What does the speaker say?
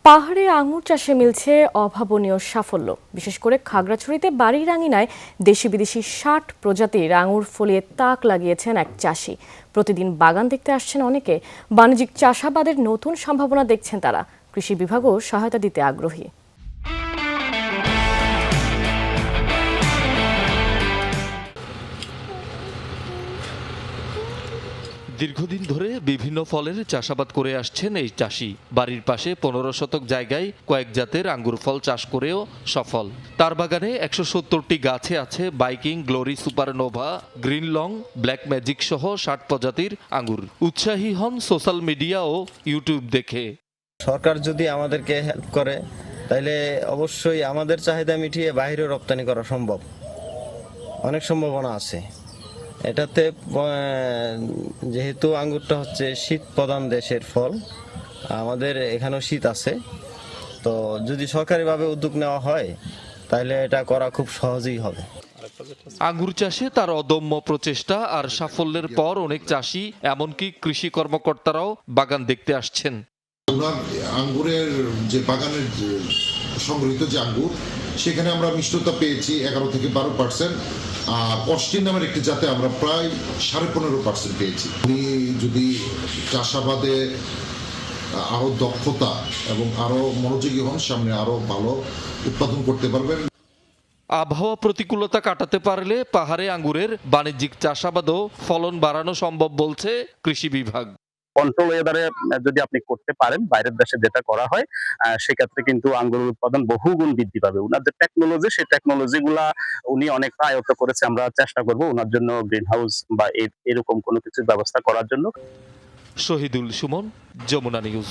পাহাড়ে আঙুর চাষে মিলছে অভাবনীয় সাফল্য। বিশেষ করে খাগড়াছড়িতে বাড়ির আঙিনায় দেশি বিদেশি ৬০ প্রজাতির আঙুর ফলিয়ে তাক লাগিয়েছেন এক চাষি। প্রতিদিন বাগান দেখতে আসছেন অনেকে। বাণিজ্যিক চাষাবাদের নতুন সম্ভাবনা দেখছেন তারা। কৃষি বিভাগও সহায়তা দিতে আগ্রহী। দীর্ঘদিন ধরে বিভিন্ন ফলের চাষাবাদ করে আসছেন এই চাষি। বাড়ির পাশে ১৫ শতক জায়গায় কয়েক জাতের আঙ্গুর ফল চাষ করেও সফল। তার বাগানে ১৭০টি গাছে আছে biking, glory, supernova, green long, black magic সহ ৬০ প্রজাতির আঙ্গুর। উৎসাহী হন সোশ্যাল মিডিয়া ও ইউটিউব দেখে। সরকার যদি আমাদেরকে হেল্প করে তাহলে অবশ্যই আমাদের চাহিদা মিটিয়ে বাইরেও রপ্তানি করা সম্ভব, অনেক সম্ভাবনা আছে এটাতে। যেহেতু আঙ্গুরটা হচ্ছে শীত প্রধান দেশের ফল, আমাদের এখানেও শীত আছে, তো যদি সরকারিভাবে উদ্যোগ নেওয়া হয় তাহলে এটা করা খুব সহজেই হবে। আঙ্গুর চাষে তার অদম্য প্রচেষ্টা আর সাফল্যের পর অনেক চাষি, এমনকি কৃষি কর্মকর্তারাও বাগান দেখতে আসছেন। আঙ্গুরের যে বাগানের সংগৃহীত যে আঙ্গুর, সেখানে আমরা মিষ্টতা পেয়েছি 11 থেকে 12%, আর অস্টিন নামের একটি জাতে আমরা প্রায় 15.5% পেয়েছি। উনি যদি চাষাবাদে আরো দক্ষতা এবং আরো মনোযোগী হন, সামনে আরো ভালো উৎপাদন করতে পারবেন। আবহাওয়া প্রতিকূলতা কাটাতে পারলে পাহাড়ে আঙ্গুরের বাণিজ্যিক চাষাবাদও ফলন বাড়ানো সম্ভব বলছে কৃষি বিভাগ। কন্ট্রোল ওয়েদারে যদি আপনি করতে পারেন, বাইরের দেশে যেটা করা হয়, সেক্ষেত্রে কিন্তু আঙ্গুরের উৎপাদন বহুগুণ বৃদ্ধি পাবে। উনার যে টেকনোলজি, সেই টেকনোলজি গুলা উনি অনেকটা আয়ত্ত করেছে। আমরা চেষ্টা করব উনার জন্য গ্রিন হাউস বা এরকম কোনো কিছু ব্যবস্থা করার জন্য। শহীদুল সুমন, যমুনা নিউজ।